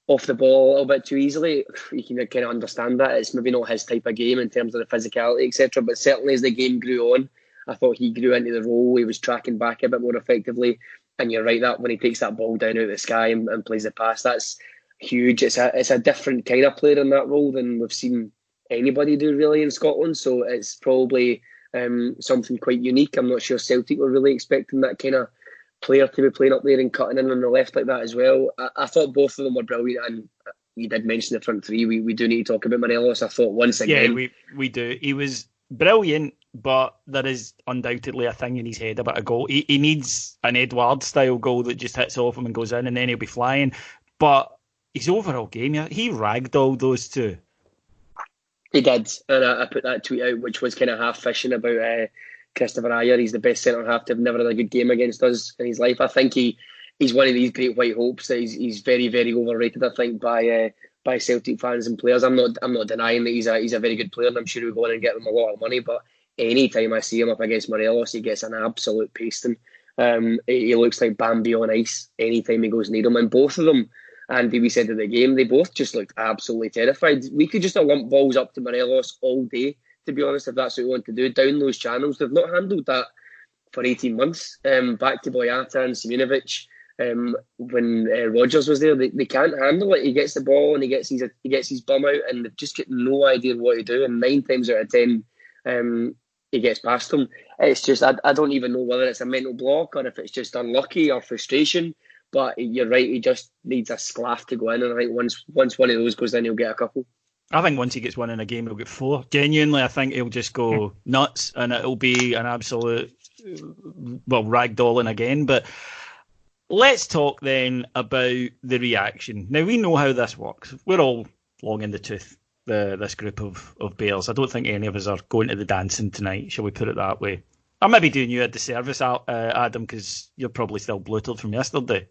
off the ball, a little bit too easily. You can kind of understand that. It's maybe not his type of game in terms of the physicality, etc. But certainly as the game grew on, I thought he grew into the role. He was tracking back a bit more effectively. And you're right, that when he takes that ball down out of the sky and plays the pass, that's huge. It's a different kind of player in that role than we've seen anybody do really in Scotland. So it's probably something quite unique. I'm not sure Celtic were really expecting that kind of player to be playing up there and cutting in on the left like that as well. I thought both of them were brilliant, and you did mention the front three. We do need to talk about Morelos. I thought once again... Yeah, we do. He was brilliant but there is undoubtedly a thing in his head about a goal. He needs an Edouard-style goal that just hits off him and goes in, and then he'll be flying. But his overall game, he ragdolled those two. He did, and I put that tweet out, which was kind of half fishing about Christopher Ajer. He's the best centre-half to have never had a good game against us in his life. I think he's one of these great white hopes that he's very, very overrated, I think, by Celtic fans and players. I'm not denying that he's a very good player, and I'm sure he'll go in and get him a lot of money, but any time I see him up against Morelos, he gets an absolute pasting. He looks like Bambi on ice anytime he goes near him, and both of them, Andy, we said at the game, they both just looked absolutely terrified. We could just have lumped balls up to Morelos all day, to be honest, if that's what we want to do, down those channels. They've not handled that for 18 months. Back to Boyata and Simunovic, when Rodgers was there, they can't handle it. He gets the ball and he gets his bum out, and they've just got no idea what to do. And 9 times out of 10, he gets past them. It's just I don't even know whether it's a mental block or if it's just unlucky or frustration. But you're right, he just needs a sclaff to go in, and I think once one of those goes in, he'll get a couple. I think once he gets one in a game, he'll get 4. Genuinely, I think he'll just go nuts, and it'll be an absolute, ragdolling again. But let's talk then about the reaction. Now, we know how this works. We're all long in the tooth, this group of Bears. I don't think any of us are going to the dancing tonight, shall we put it that way. I might be doing you a disservice, Adam, because you're probably still bloated from yesterday.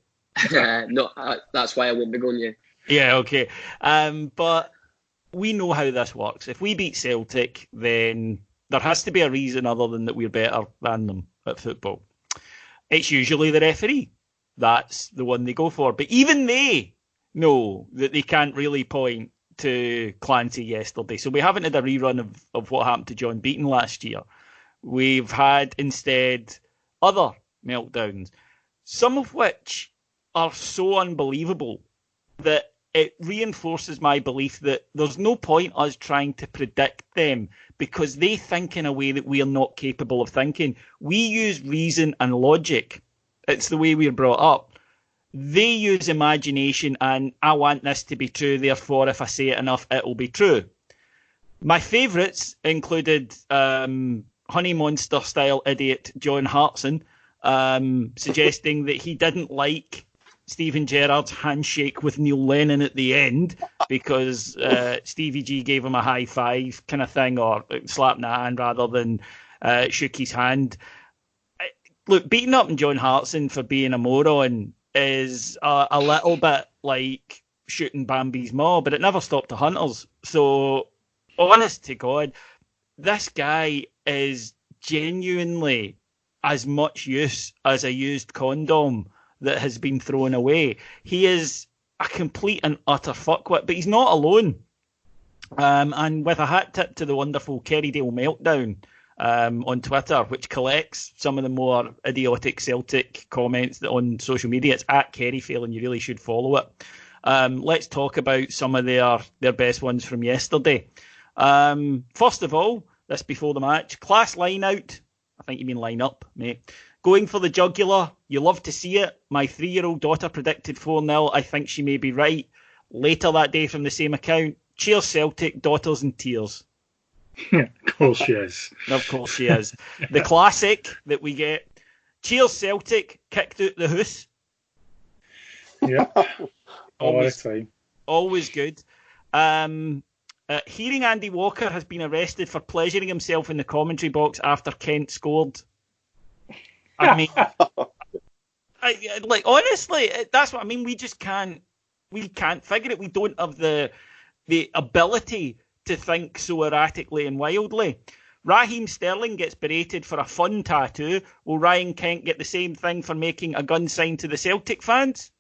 No, that's why I won't be going yet. Yeah, okay. But we know how this works. If we beat Celtic, then there has to be a reason other than that we're better than them at football. It's usually the referee. That's the one they go for. But even they know that they can't really point to Clancy yesterday. So we haven't had a rerun of what happened to John Beaton last year. We've had instead other meltdowns, some of which are so unbelievable that it reinforces my belief that there's no point us trying to predict them, because they think in a way that we are not capable of thinking. We use reason and logic. It's the way we're brought up. They use imagination and I want this to be true, therefore if I say it enough, it'll be true. My favourites included Honey Monster style idiot John Hartson suggesting that he didn't like Steven Gerrard's handshake with Neil Lennon at the end because Stevie G gave him a high five kind of thing, or slapped in the hand rather than shook his hand. Look, beating up on John Hartson for being a moron is a little bit like shooting Bambi's maw, but it never stopped the hunters. So, honest to God, this guy is genuinely as much use as a used condom that has been thrown away. He is a complete and utter fuckwit, but he's not alone. And with a hat tip to the wonderful Kerrydale Meltdown on Twitter, which collects some of the more idiotic Celtic comments on social media, it's at Kerryfail, and you really should follow it. Let's talk about some of their best ones from yesterday. First of all, this before the match, class line out. I think you mean line up, mate. Going for the jugular. You love to see it. My 3-year-old daughter predicted 4-0. I think she may be right. Later that day from the same account, cheers Celtic, daughters in tears. Of course she is. Of course she is. The classic that we get, cheers Celtic, kicked out the hoose. Yeah. Always good. Hearing Andy Walker has been arrested for pleasuring himself in the commentary box after Kent scored. I mean, honestly, that's what I mean. We just can't figure it. We don't have the ability to think so erratically and wildly. Raheem Sterling gets berated for a fun tattoo. Will Ryan Kent get the same thing for making a gun sign to the Celtic fans?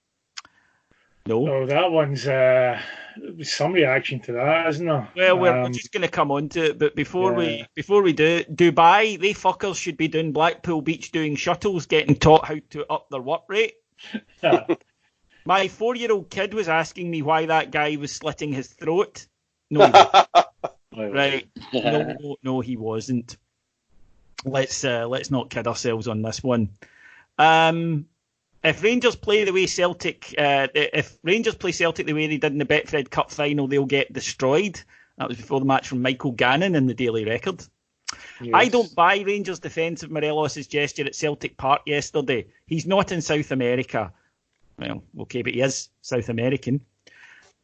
No. Oh, that one's some reaction to that, isn't there? Well, we're just going to come on to it, but before we do, Dubai, they fuckers should be doing Blackpool Beach doing shuttles, getting taught how to up their work rate. My 4-year-old kid was asking me why that guy was slitting his throat. No, right? No, he wasn't. Let's not kid ourselves on this one. If Rangers play the way Celtic, if Rangers play Celtic the way they did in the Betfred Cup final, they'll get destroyed. That was before the match from Michael Gannon in the Daily Record. Yes. I don't buy Rangers' defence of Morelos' gesture at Celtic Park yesterday. He's not in South America. Well, okay, but he is South American.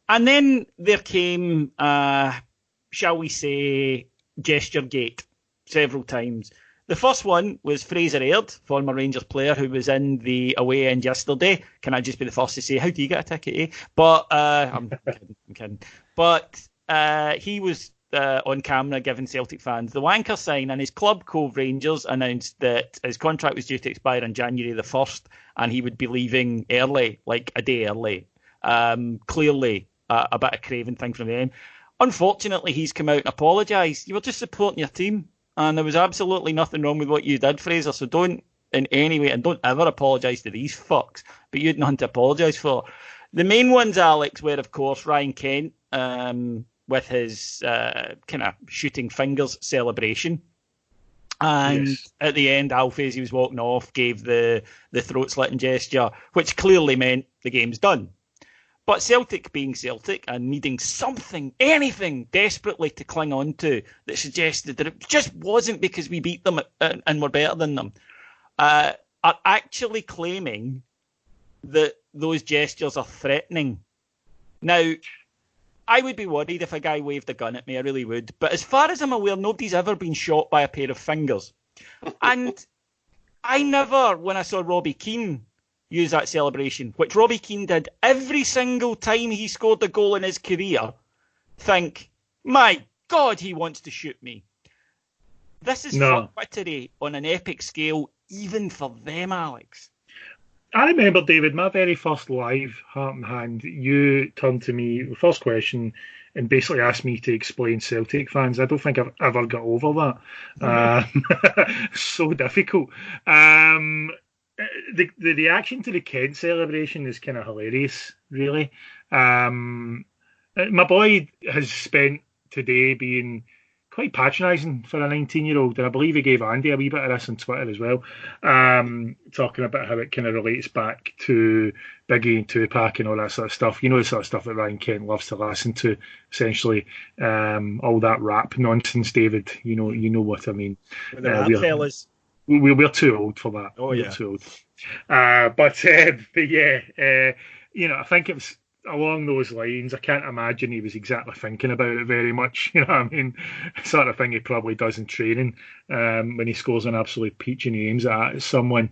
And then there came, shall we say, gesture gate several times. The first one was Fraser Aird, former Rangers player who was in the away end yesterday. Can I just be the first to say, how do you get a ticket, eh? But I'm kidding. But he was on camera giving Celtic fans the wanker sign, and his club, Cove Rangers, announced that his contract was due to expire on January the 1st, and he would be leaving early, like a day early. Clearly, a bit of craven thing from them. Unfortunately, he's come out and apologised. You were just supporting your team, and there was absolutely nothing wrong with what you did, Fraser, so don't in any way, and don't ever apologise to these fucks, but you had nothing to apologise for. The main ones, Alex, were, of course, Ryan Kent, with his kind of shooting fingers celebration. And yes, at the end, Alfie, as he was walking off, gave the throat-slitting gesture, which clearly meant the game's done. But Celtic being Celtic and needing something, anything, desperately to cling on to that suggested that it just wasn't because we beat them and were better than them, are actually claiming that those gestures are threatening. Now, I would be worried if a guy waved a gun at me, I really would. But as far as I'm aware, nobody's ever been shot by a pair of fingers. And I never, when I saw Robbie Keane use that celebration, which Robbie Keane did every single time he scored a goal in his career, think, my God, he wants to shoot me. This is fuckwittery on an epic scale, even for them, Alex. I remember, David, my very first live Heart and Hand, you turned to me, the first question, and basically asked me to explain Celtic fans. I don't think I've ever got over that. So difficult. The reaction to the Kent celebration is kind of hilarious, really. My boy has spent today being quite patronising for a 19-year-old, and I believe he gave Andy a wee bit of this on Twitter as well, talking about how it kind of relates back to Biggie and Tupac and all that sort of stuff. You know, the sort of stuff that Ryan Kent loves to listen to, essentially. All that rap nonsense, David. You know what I mean. The rap fellas. We're too old for that. Oh, yeah. We're too old. But yeah, I think it was along those lines. I can't imagine he was exactly thinking about it very much. You know what I mean? Sort of thing he probably does in training when he scores an absolute peach and he aims at someone.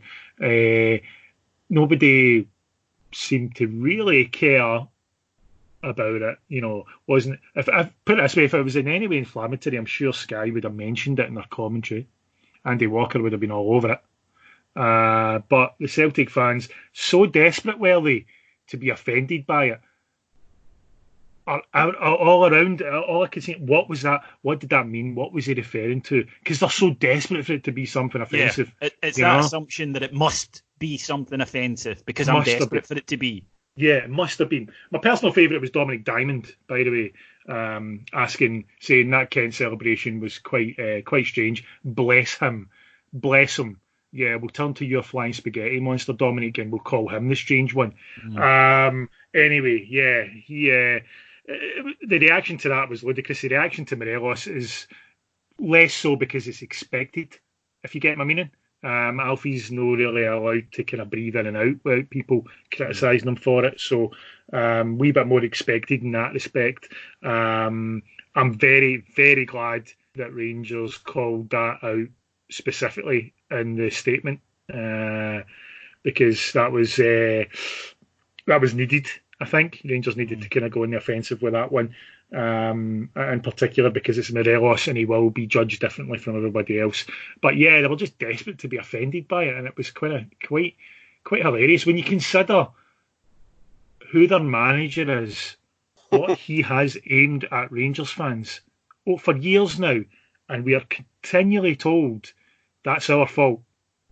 Nobody seemed to really care about it. You know, wasn't. If I put it this way, if it was in any way inflammatory, I'm sure Sky would have mentioned it in their commentary. Andy Walker would have been all over it. But the Celtic fans, so desperate were they to be offended by it, are all around. All I could say, what was that? What did that mean? What was he referring to? Because they're so desperate for it to be something offensive. Yeah, it's that assumption that it must be something offensive because I'm desperate for it to be. Yeah, it must have been. My personal favourite was Dominic Diamond, by the way, saying that Kent celebration was quite strange. Bless him. Yeah, we'll turn to your flying spaghetti monster, Dominic, and we'll call him the strange one. Anyway, yeah, the reaction to that was ludicrous. The reaction to Morelos is less so because it's expected, if you get my meaning. Alfie's not really allowed to kind of breathe in and out without people criticising him for it. So wee bit more expected in that respect. I'm very, very glad that Rangers called that out specifically in the statement because that was needed. I think Rangers needed to kind of go in the offensive with that one, in particular because it's Morelos and he will be judged differently from everybody else. But yeah, they were just desperate to be offended by it, and it was quite hilarious when you consider who their manager is, what he has aimed at Rangers fans for years now, and we are continually told that's our fault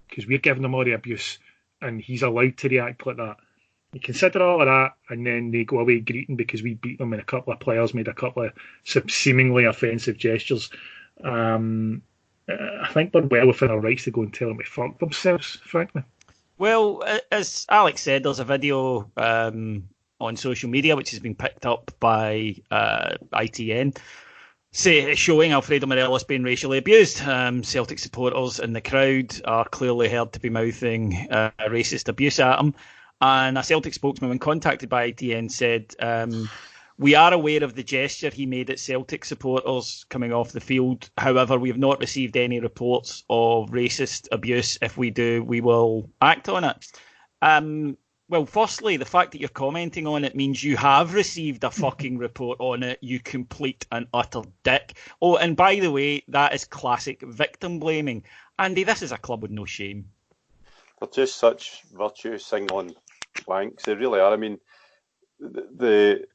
because we're giving them all the abuse, and he's allowed to react like that. You consider all of that, and then they go away greeting because we beat them and a couple of players made a couple of seemingly offensive gestures. I think they're well within our rights to go and tell them to fuck themselves, frankly. Well, as Alex said, there's a video on social media which has been picked up by ITN showing Alfredo Morelos being racially abused. Celtic supporters in the crowd are clearly heard to be mouthing racist abuse at him. And a Celtic spokesman, when contacted by ITN, said, "We are aware of the gesture he made at Celtic supporters coming off the field. However, we have not received any reports of racist abuse. If we do, we will act on it." Well, firstly, the fact that you're commenting on it means you have received a fucking report on it, you complete and utter dick. Oh, and by the way, that is classic victim blaming. Andy, this is a club with no shame. They're just such virtue signaling wanks. They really are. I mean, there's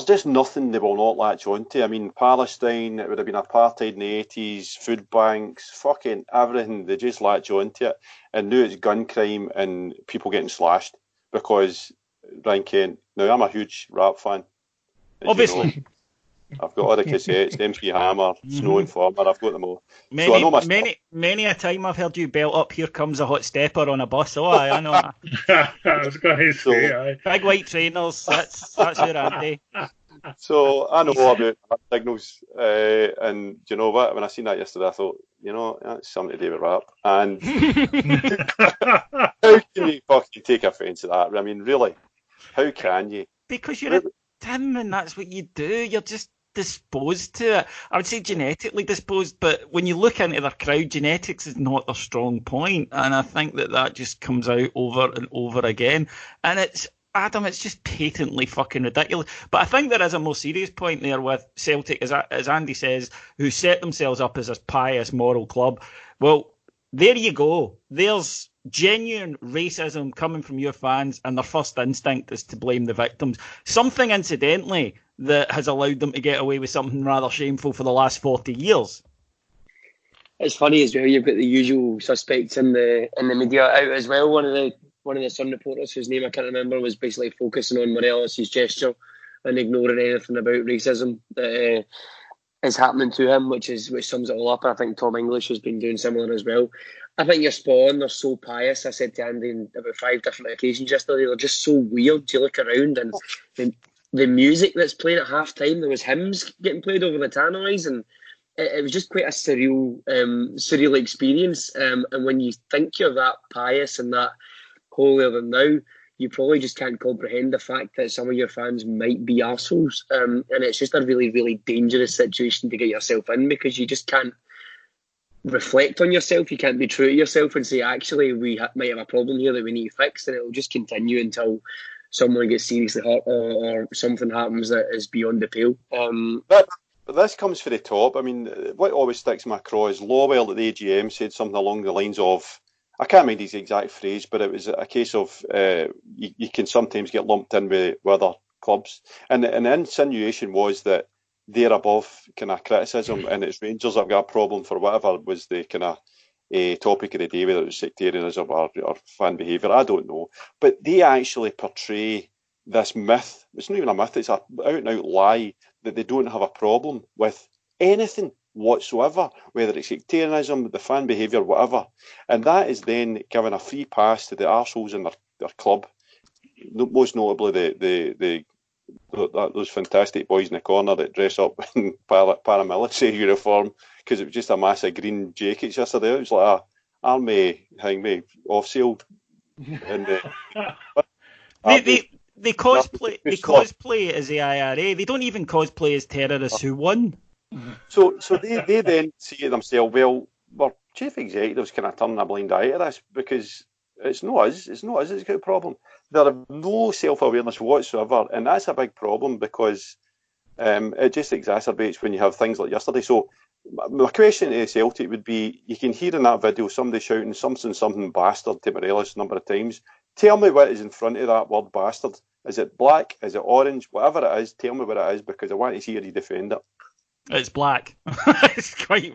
just nothing they will not latch onto. I mean, Palestine, it would have been apartheid in the 80s, food banks, fucking everything. They just latch onto it. And now it's gun crime and people getting slashed because Ryan Kent. Now, I'm a huge rap fan. Obviously. You know. I've got all the cassettes, MC Hammer, Snow Informer, I've got them all. Many a time I've heard you belt up "Here Comes a Hot Stepper" on a bus. Oh, I know. I was going to say, big white trainers, that's your Andy. So I know about signals, and do you know what? When I seen that yesterday, I thought, you know, that's something to do with rap. And how can you fucking take offence at that? I mean, really, how can you? Because you're a Tim, and that's what you do. You're just disposed to it. I would say genetically disposed, but when you look into their crowd, genetics is not their strong point, and I think that just comes out over and over again. And it's just patently fucking ridiculous. But I think there is a more serious point there with Celtic, as Andy says, who set themselves up as a pious, moral club. Well, there you go. There's genuine racism coming from your fans, and their first instinct is to blame the victims. Something, incidentally, that has allowed them to get away with something rather shameful for the last 40 years. It's funny as well. You've got the usual suspects in the media out as well. One of the Sun reporters, whose name I can't remember, was basically focusing on Morelos' gesture and ignoring anything about racism that is happening to him, which sums it all up. I think Tom English has been doing similar as well. I think you're spot on. They're so pious. I said to Andy on about 5 different occasions yesterday, they're just so weird. You look around and the music that's playing at half time, there was hymns getting played over the tannoys, and it was just quite a surreal experience. And when you think you're that pious and that holier than thou, you probably just can't comprehend the fact that some of your fans might be arseholes. And it's just a really, really dangerous situation to get yourself in, because you just can't reflect on yourself. You can't be true to yourself and say, actually, we might have a problem here that we need to fix, and it will just continue until someone gets seriously hurt or something happens that is beyond the pale. But this comes from the top. I mean, what always sticks in my craw is Lowell at the AGM said something along the lines of, I can't remember his exact phrase, but it was a case of you can sometimes get lumped in with other clubs. And the insinuation was that they're above kind of criticism, and it's Rangers that have got a problem for whatever was the kind of topic of the day, whether it was sectarianism or fan behaviour, I don't know. But they actually portray this myth. It's not even a myth, it's an out-and-out lie that they don't have a problem with anything whatsoever, whether it's sectarianism, the fan behaviour, whatever. And that is then given a free pass to the arseholes in their club, most notably those fantastic boys in the corner that dress up in paramilitary uniform, because it was just a massive green jackets yesterday. It was like a army thing, off sale. And they cosplay as the IRA. They don't even cosplay as terrorists who won. So they then say to themselves, well, our chief executives kind of turning a blind eye to this because it's not us that's got a problem. There are no self-awareness whatsoever, and that's a big problem because it just exacerbates when you have things like yesterday. So my question to Celtic would be, you can hear in that video somebody shouting something bastard to Morelos a number of times. Tell me what is in front of that word bastard. Is it black? Is it orange? Whatever it is, tell me what it is, because I want to hear you defend it. It's black. It's quite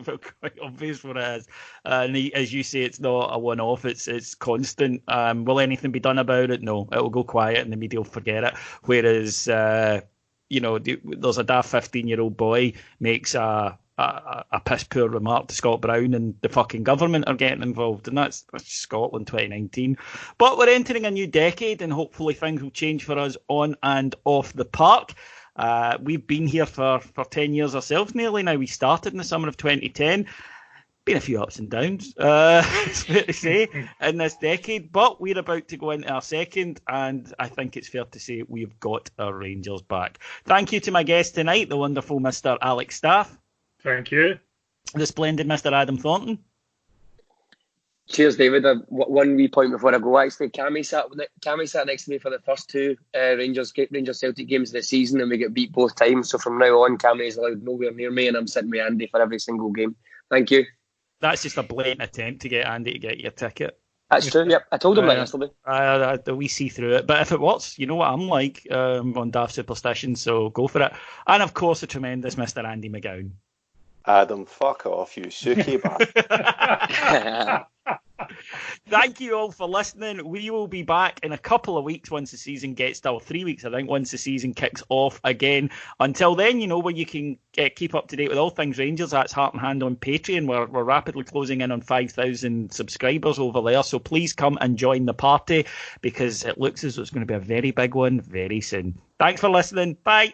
obvious what it is. And as you say, it's not a one-off. It's constant. Will anything be done about it? No. It will go quiet and the media will forget it. Whereas, there's a daft 15-year-old boy makes a piss-poor remark to Scott Brown and the fucking government are getting involved. And that's Scotland 2019. But we're entering a new decade and hopefully things will change for us on and off the park. We've been here for 10 years ourselves nearly now. We started in the summer of 2010. Been a few ups and downs, it's fair to say, in this decade, but we're about to go into our second, and I think it's fair to say we've got our Rangers back. Thank you to my guest tonight, the wonderful Mr. Alex Staff. Thank you. The splendid Mr. Adam Thornton. Cheers, David. One wee point before I go. Actually, Cammy sat next to me for the first two Rangers Celtic games of the season, and we get beat both times. So from now on, Cammy is allowed nowhere near me, and I'm sitting with Andy for every single game. Thank you. That's just a blatant attempt to get Andy to get your ticket. That's true, yep. I told him that yesterday. We see through it. But if it works, you know what I'm like on daft superstition, so go for it. And of course, the tremendous Mr. Andy McGowan. Adam, fuck off, you Suki bastard. Thank you all for listening. We will be back in a couple of weeks once the season gets to, 3 weeks, I think, once the season kicks off again. Until then, you know where you can keep up to date with all things Rangers. That's Heart and Hand on Patreon. We're rapidly closing in on 5,000 subscribers over there. So please come and join the party, because it looks as though it's going to be a very big one very soon. Thanks for listening. Bye.